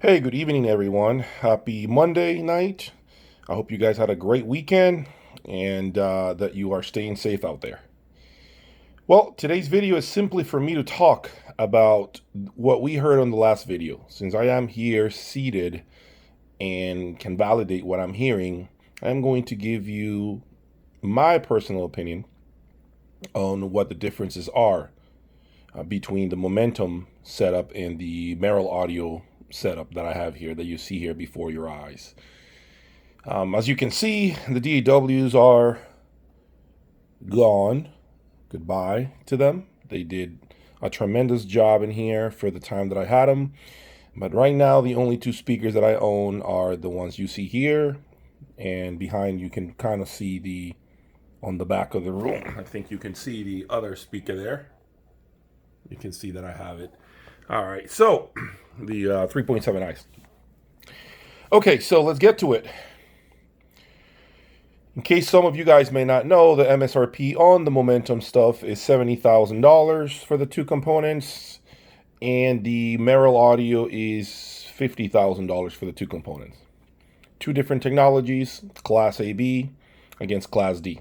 Hey, good evening, everyone. Happy Monday night. I hope you guys had a great weekend and that you are staying safe out there. Well, today's video is simply for me to talk about what we heard on the last video. Since I am here seated and can validate what I'm hearing, I'm going to give you my personal opinion on what the differences are between the momentum setup and the Merrill audio setup that I have here that you see here before your eyes. As you can see, the DAWs are gone. Goodbye to them. They did a tremendous job in here for the time that I had them. But right now, the only two speakers that I own are the ones you see here. And behind, you can kind of see on the back of the room, I think you can see the other speaker there. You can see that I have it. All right, so the 3.7 ice. Okay, so let's get to it. In case some of you guys may not know, the MSRP on the Momentum stuff is $70,000 for the two components, and the Merrill Audio is $50,000 for the two components. Two different technologies, Class AB against Class D.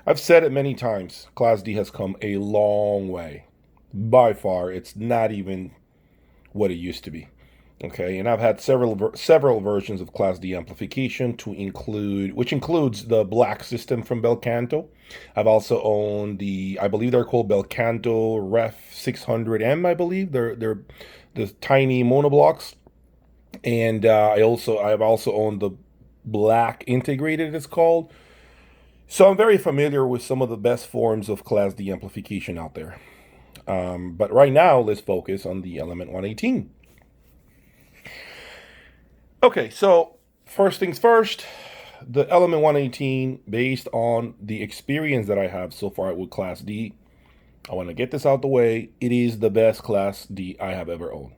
I've said it many times, Class D has come a long way. By far, it's not even what it used to be. Okay, and I've had several versions of Class D amplification which includes the black system from Belcanto. I've also owned I believe they're called Belcanto Ref 600M. I believe they're the tiny monoblocks, and I've also owned the black integrated, it's called. So I'm very familiar with some of the best forms of Class D amplification out there. But right now, let's focus on the Element 118. Okay, so first things first, the Element 118, based on the experience that I have so far with Class D, I want to get this out the way. It is the best Class D I have ever owned.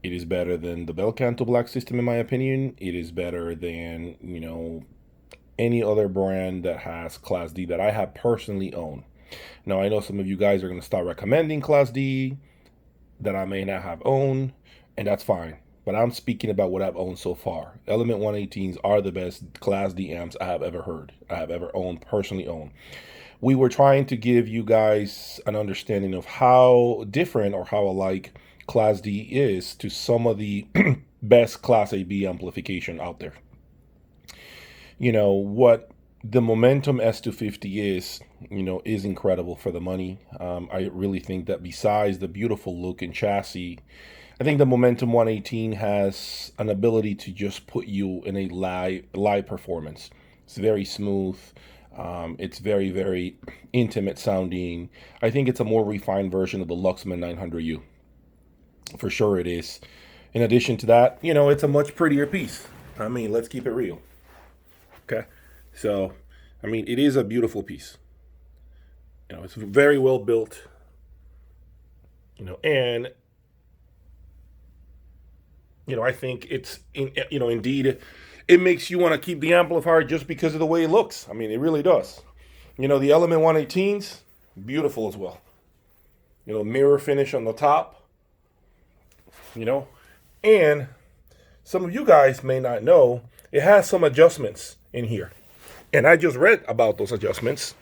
It is better than the Belcanto Black system, in my opinion. It is better than, any other brand that has Class D that I have personally owned. Now, I know some of you guys are going to start recommending Class D that I may not have owned, and that's fine. But I'm speaking about what I've owned so far. Element 118s are the best Class D amps I have ever heard, I have ever owned, personally owned. We were trying to give you guys an understanding of how different or how alike Class D is to some of the best Class AB amplification out there. What the Momentum S250 is incredible for the money. I really think that besides the beautiful look and chassis, I think the Momentum 118 has an ability to just put you in a live performance. It's very smooth. It's very, very intimate sounding. I think it's a more refined version of the Luxman 900U. For sure it is. In addition to that, it's a much prettier piece. I mean, let's keep it real. Okay? So, it is a beautiful piece. It's very well built. And I think indeed, it makes you want to keep the amplifier just because of the way it looks. It really does. The Element 118s, beautiful as well. Mirror finish on the top. And some of you guys may not know, it has some adjustments in here. And I just read about those adjustments.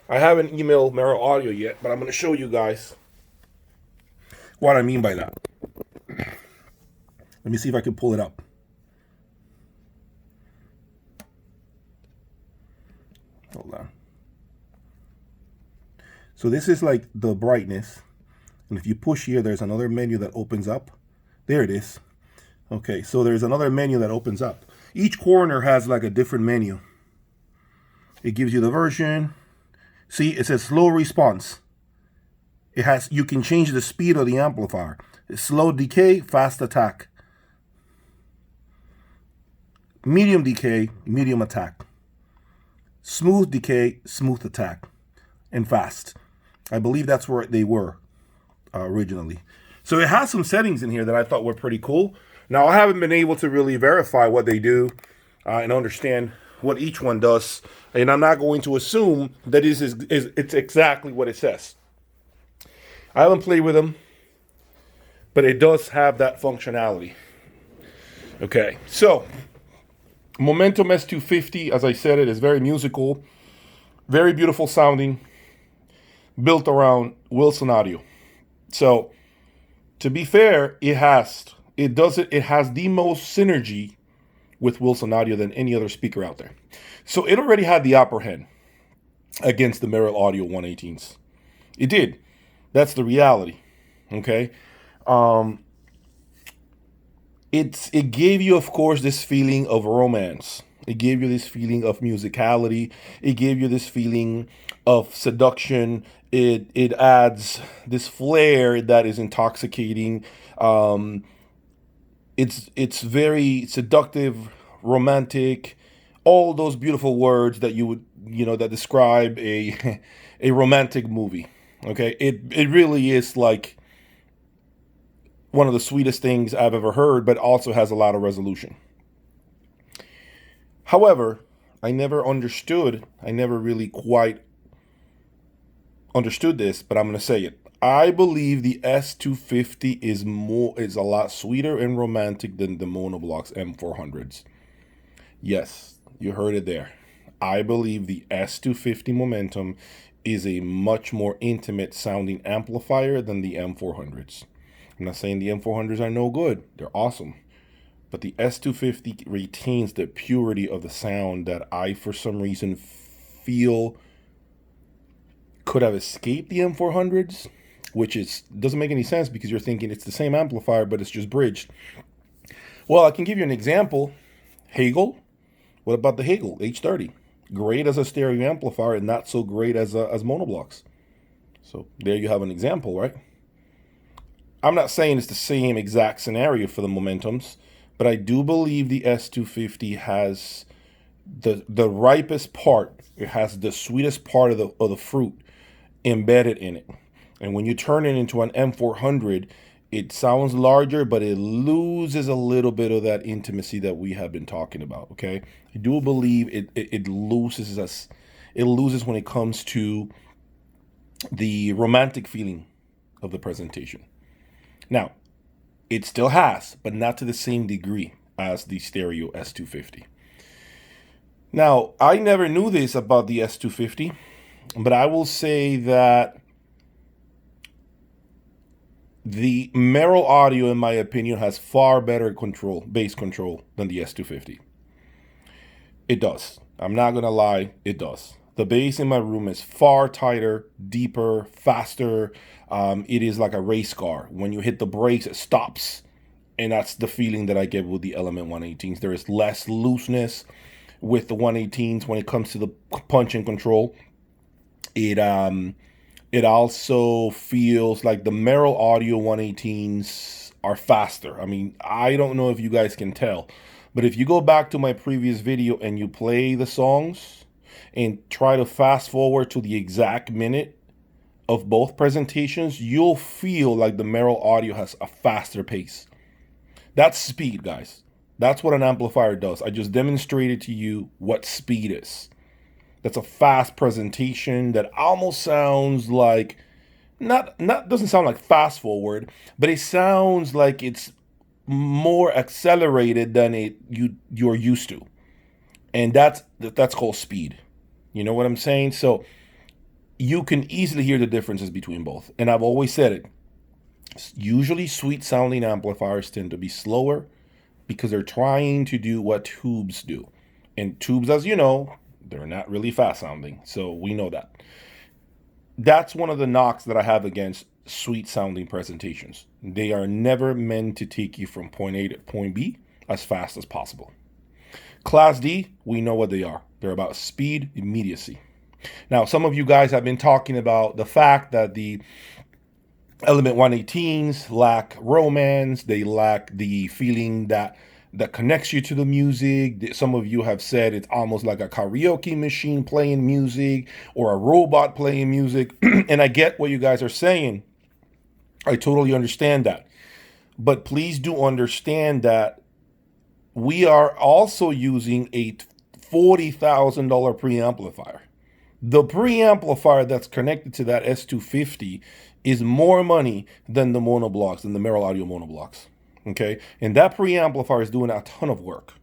I haven't emailed Merrill Audio yet, but I'm going to show you guys what I mean by that. Let me see if I can pull it up. Hold on. So this is like the brightness. And if you push here, there's another menu that opens up. There it is. Okay, so there's another menu that opens up. Each corner has like a different menu. It gives you the version. See, it says slow response. You can change the speed of the amplifier. It's slow decay, fast attack. Medium decay, medium attack. Smooth decay, smooth attack. And fast. I believe that's where they were originally. So it has some settings in here that I thought were pretty cool. Now, I haven't been able to really verify what they do and understand what each one does. And I'm not going to assume that it's exactly what it says. I haven't played with them, but it does have that functionality. Okay, so Momentum S250, as I said, it is very musical, very beautiful sounding, built around Wilson Audio. So, to be fair, it has the most synergy with Wilson Audio than any other speaker out there. So it already had the upper hand against the Merrill Audio 118s. It did. That's the reality. Okay. It gave you, of course, this feeling of romance. It gave you this feeling of musicality. It gave you this feeling of seduction. It adds this flair that is intoxicating. It's very seductive, romantic, all those beautiful words that you would that describe a a romantic movie. Okay, it really is like one of the sweetest things I've ever heard, but also has a lot of resolution. However, I never really quite understood this, but I'm going to say it. I believe the S250 is a lot sweeter and romantic than the Monoblox M400s. Yes, you heard it there. I believe the S250 Momentum is a much more intimate sounding amplifier than the M400s. I'm not saying the M400s are no good. They're awesome. But the S250 retains the purity of the sound that I, for some reason, feel could have escaped the M400s, which doesn't make any sense because you're thinking it's the same amplifier, but it's just bridged. Well, I can give you an example. Hagel. What about the Hagel H30? Great as a stereo amplifier and not so great as monoblocks. So there you have an example, right? I'm not saying it's the same exact scenario for the Momentums, but I do believe the S250 has the ripest part. It has the sweetest part of the fruit embedded in it. And when you turn it into an M400, it sounds larger, but it loses a little bit of that intimacy that we have been talking about. Okay, I do believe it loses us. It loses when it comes to the romantic feeling of the presentation. Now, it still has, but not to the same degree as the stereo S250. Now, I never knew this about the S250, but I will say that the Merrill Audio, in my opinion, has far better bass control than the S250. It does. I'm not going to lie, it does. The bass in my room is far tighter, deeper, faster. It is like a race car. When you hit the brakes, it stops. And that's the feeling that I get with the Element 118s. There is less looseness with the 118s when it comes to the punch and control. It also feels like the Merrill Audio 118s are faster. I mean, I don't know if you guys can tell, but if you go back to my previous video and you play the songs and try to fast forward to the exact minute of both presentations, you'll feel like the Merrill Audio has a faster pace. That's speed, guys. That's what an amplifier does. I just demonstrated to you what speed is. That's a fast presentation that almost sounds like doesn't sound like fast forward, but it sounds like it's more accelerated than you're used to. And that's called speed. You know what I'm saying? So you can easily hear the differences between both. And I've always said it. Usually sweet sounding amplifiers tend to be slower because they're trying to do what tubes do. And tubes, as you know, they're not really fast sounding. So we know that. That's one of the knocks that I have against sweet sounding presentations. They are never meant to take you from point A to point B as fast as possible. Class D, we know what they are. They're about speed, immediacy. Now, some of you guys have been talking about the fact that the Element 118s lack romance. They lack the feeling that connects you to the music. Some of you have said it's almost like a karaoke machine playing music or a robot playing music. And I get what you guys are saying. I totally understand that. But please do understand that we are also using a $40,000 preamplifier. The preamplifier that's connected to that S250 is more money than the monoblocks, than the Merrill Audio monoblocks. Okay, and that preamplifier is doing a ton of work.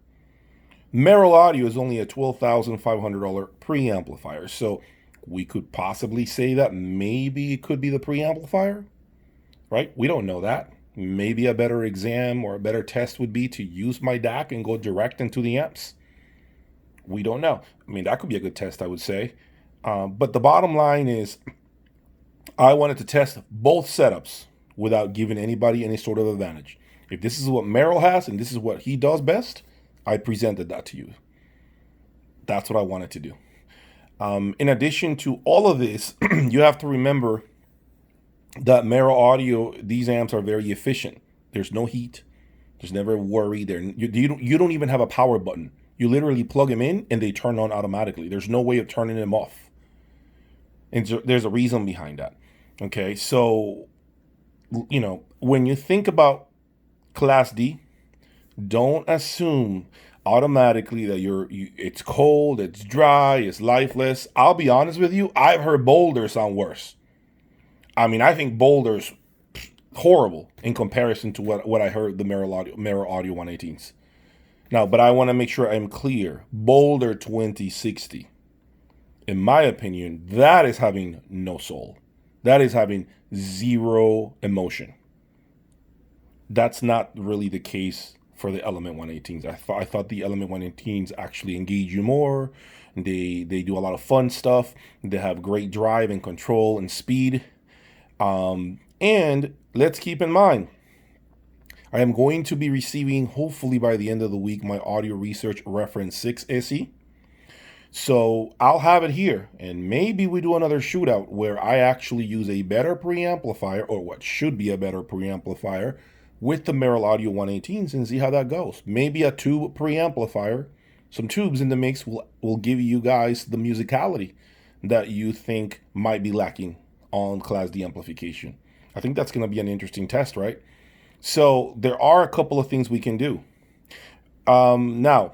Merrill Audio is only a $12,500 preamplifier, so we could possibly say that maybe it could be the preamplifier, right? We don't know that. Maybe a better exam or a better test would be to use my DAC and go direct into the amps. We don't know. I mean, that could be a good test, I would say. But the bottom line is, I wanted to test both setups without giving anybody any sort of advantage. If this is what Merrill has and this is what he does best, I presented that to you. That's what I wanted to do. In addition to all of this, you have to remember that Merrill Audio, these amps are very efficient. There's no heat. There's never a worry. You don't even have a power button. You literally plug them in and they turn on automatically. There's no way of turning them off. And so there's a reason behind that. Okay, so, when you think about Class D, don't assume automatically that it's cold, it's dry, it's lifeless. I'll be honest with you, I've heard Boulder sound worse. I mean, I think Boulder's horrible in comparison to what I heard the Merrill Audio 118s. Now, but I want to make sure I'm clear. Boulder 2060, in my opinion, that is having no soul. That is having zero emotion. That's not really the case for the Element 118s. I thought the Element 118s actually engage you more. They do a lot of fun stuff. They have great drive and control and speed. And let's keep in mind, I am going to be receiving, hopefully by the end of the week, my Audio Research Reference 6 SE. So I'll have it here, and maybe we do another shootout where I actually use a better preamplifier, or what should be a better preamplifier, with the Merrill Audio 118s and see how that goes. Maybe a tube preamplifier, some tubes in the mix will give you guys the musicality that you think might be lacking on Class D amplification. I think that's going to be an interesting test, right? So there are a couple of things we can do. Now,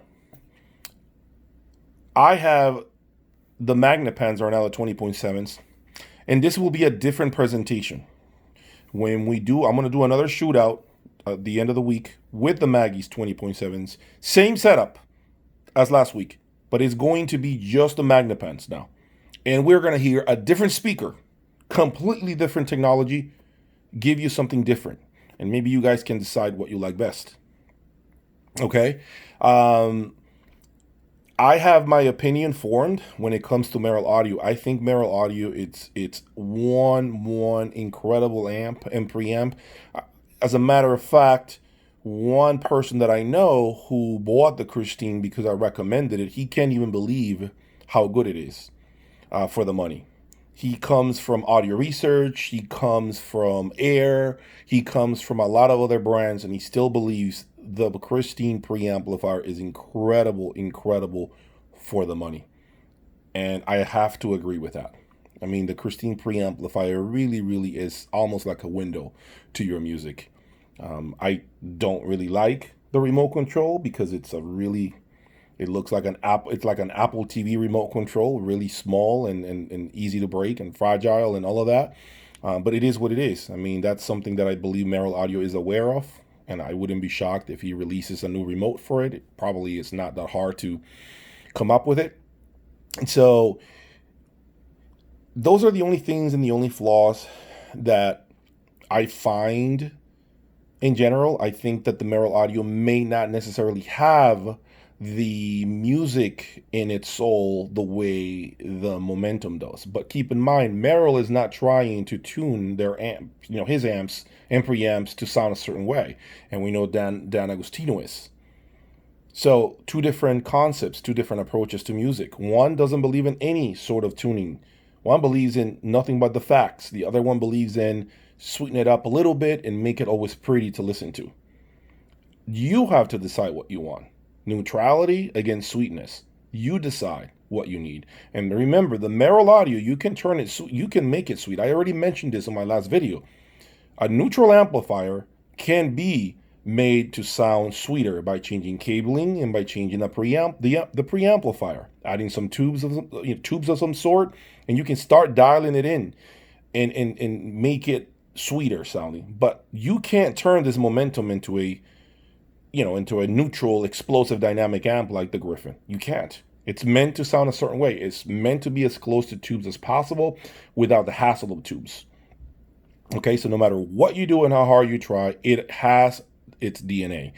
I have the Magnepans are now the 20.7s, and this will be a different presentation. When we do, I'm going to do another shootout at the end of the week with the Maggie's 20.7s. Same setup as last week, but it's going to be just the Magnepans now. And we're going to hear a different speaker, completely different technology, give you something different. And maybe you guys can decide what you like best. Okay? I have my opinion formed when it comes to Merrill Audio. I think Merrill Audio, it's one incredible amp and preamp. As a matter of fact, one person that I know who bought the Christine because I recommended it, he can't even believe how good it is for the money. He comes from Audio Research, he comes from Air, he comes from a lot of other brands, and he still believes the Christine preamplifier is incredible for the money. And I have to agree with that. I mean, the Christine preamplifier really is almost like a window to your music. I don't really like the remote control because it looks like an Apple. It's like an Apple TV remote control, really small and easy to break and fragile and all of that. But it is what it is. I mean, that's something that I believe Merrill Audio is aware of, and I wouldn't be shocked if he releases a new remote for it. It probably is not that hard to come up with it. And so those are the only things and the only flaws that I find in general. I think that the Merrill Audio may not necessarily have the music in its soul the way the Momentum does. But keep in mind, Merrill is not trying to tune their his amps and preamps to sound a certain way. And we know Dan Agostino is. So two different concepts, two different approaches to music. One doesn't believe in any sort of tuning. One believes in nothing but the facts. The other one believes in sweeten it up a little bit and make it always pretty to listen to. You have to decide what you want. Neutrality against sweetness. You decide what you need. And remember, the Merrill Audio, you can turn it, you can make it sweet. I already mentioned this in my last video. A neutral amplifier can be made to sound sweeter by changing cabling and by changing the preamplifier, adding some tubes of some sort, and you can start dialing it in and make it sweeter sounding. But you can't turn this momentum into a, into a neutral, explosive dynamic amp like the Griffin. You can't. It's meant to sound a certain way. It's meant to be as close to tubes as possible without the hassle of tubes. Okay, so no matter what you do and how hard you try, it has its DNA.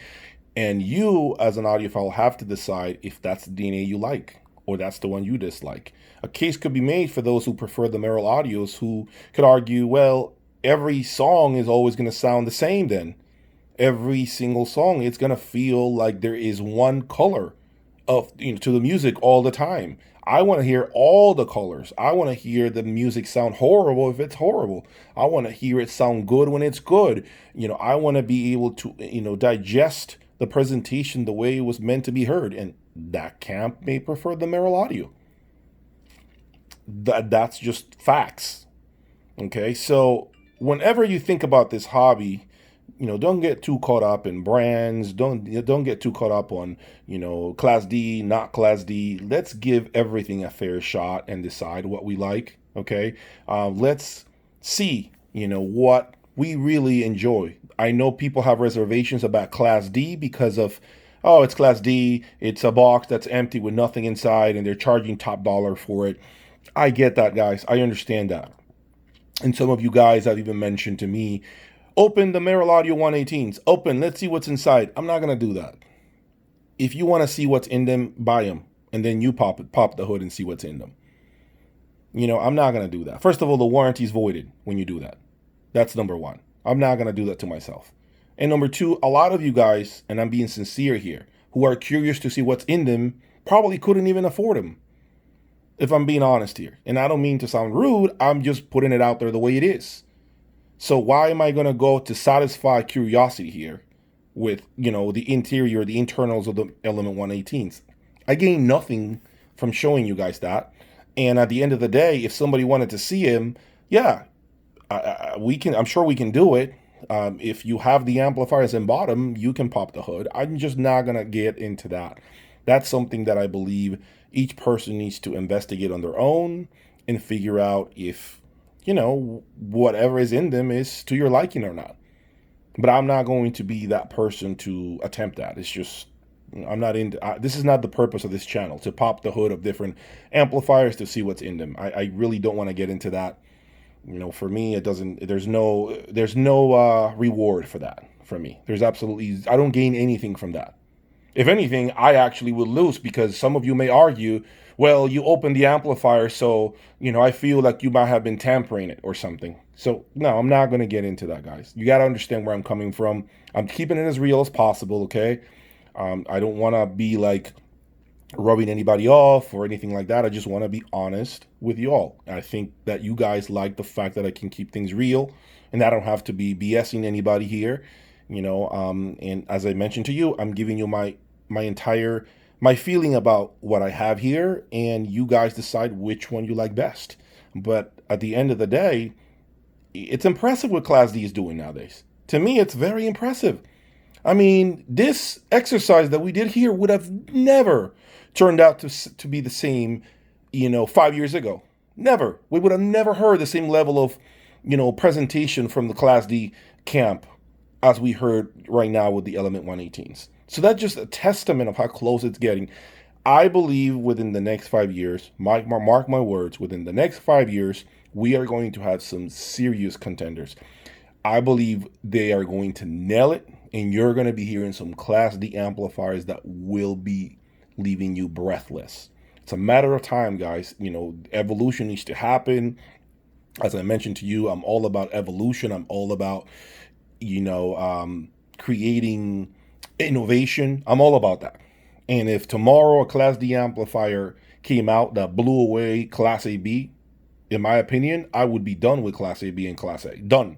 And you, as an audiophile, have to decide if that's the DNA you like or that's the one you dislike. A case could be made for those who prefer the Merrill audios who could argue, well, every song is always going to sound the same then. Every single song, it's going to feel like there is one color of to the music all the time. I want to hear all the colors. I want to hear the music sound horrible if it's horrible. I want to hear it sound good when it's good. I want to be able to digest the presentation the way it was meant to be heard, and that camp may prefer the Merrill audio. That's just facts. Okay, so whenever you think about this hobby, don't get too caught up in brands. Don't get too caught up on, Class D, not Class D. Let's give everything a fair shot and decide what we like. Okay, let's see, what we really enjoy. I know people have reservations about Class D because of, oh, it's Class D. It's a box that's empty with nothing inside, and they're charging top dollar for it. I get that, guys. I understand that. And some of you guys have even mentioned to me, open the Merrill Audio 118s. Open, let's see what's inside. I'm not going to do that. If you want to see what's in them, buy them. And then you pop the hood and see what's in them. I'm not going to do that. First of all, the warranty's voided when you do that. That's number one. I'm not going to do that to myself. And number two, a lot of you guys, and I'm being sincere here, who are curious to see what's in them, probably couldn't even afford them. If I'm being honest here. And I don't mean to sound rude. I'm just putting it out there the way it is. So why am I going to go to satisfy curiosity here with, the interior, the internals of the Element 118s? I gain nothing from showing you guys that. And at the end of the day, if somebody wanted to see him, yeah, we can. I'm sure we can do it. If you have the amplifiers in bottom, you can pop the hood. I'm just not going to get into that. That's something that I believe each person needs to investigate on their own and figure out if, whatever is in them is to your liking or not. But I'm not going to be that person to attempt that. It's just, I'm not into, this is not the purpose of this channel, to pop the hood of different amplifiers to see what's in them. I really don't want to get into that. For me, it doesn't, there's no reward for that for me. There's absolutely, I don't gain anything from that. If anything, I actually would lose, because some of you may argue, well, you opened the amplifier, so, I feel like you might have been tampering it or something. So, no, I'm not going to get into that, guys. You got to understand where I'm coming from. I'm keeping it as real as possible, okay? I don't want to be, like, rubbing anybody off or anything like that. I just want to be honest with you all. I think that you guys like the fact that I can keep things real, and I don't have to be BSing anybody here, and as I mentioned to you, I'm giving you my feeling about what I have here, and you guys decide which one you like best. But at the end of the day, it's impressive what Class D is doing nowadays. To me, it's very impressive. I mean, this exercise that we did here would have never turned out to be the same, 5 years ago. Never. We would have never heard the same level of, presentation from the Class D camp as we heard right now with the Element 118s. So that's just a testament of how close it's getting. I believe within the next 5 years, mark my words, within the next 5 years, we are going to have some serious contenders. I believe they are going to nail it, and you're going to be hearing some Class D amplifiers that will be leaving you breathless. It's a matter of time, guys. Evolution needs to happen. As I mentioned to you, I'm all about evolution. I'm all about, creating innovation. I'm all about that. And if tomorrow a Class D amplifier came out that blew away Class AB, in my opinion, I would be done with Class AB and Class A. Done.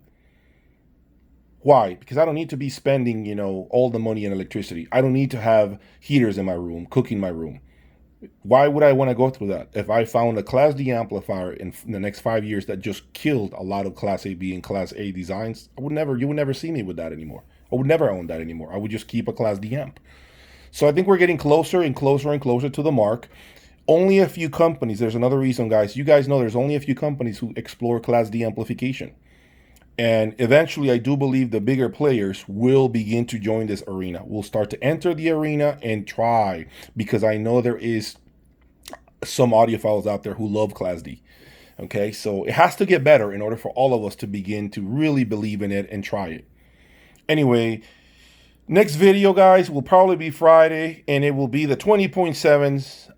Why? Because I don't need to be spending, all the money in electricity. I don't need to have heaters in my room, cooking my room. Why would I want to go through that? If I found a Class D amplifier in the next 5 years that just killed a lot of Class AB and Class A designs, you would never see me with that anymore. I would never own that anymore. I would just keep a Class D amp. So I think we're getting closer and closer and closer to the mark. Only a few companies, there's another reason, guys. You guys know there's only a few companies who explore Class D amplification. And eventually, I do believe the bigger players will begin to join this arena. We'll start to enter the arena and try, because I know there is some audiophiles out there who love Class D. Okay, so it has to get better in order for all of us to begin to really believe in it and try it. Anyway, next video, guys, will probably be Friday, and it will be the 20.7s,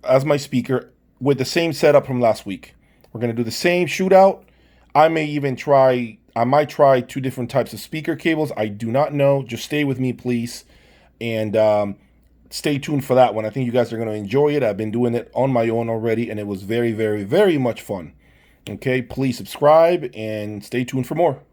as my speaker with the same setup from last week. We're going to do the same shootout. I might try 2 different types of speaker cables. I do not know. Just stay with me, please. And stay tuned for that one. I think you guys are going to enjoy it. I've been doing it on my own already, and it was very, very, very much fun. Okay, please subscribe and stay tuned for more.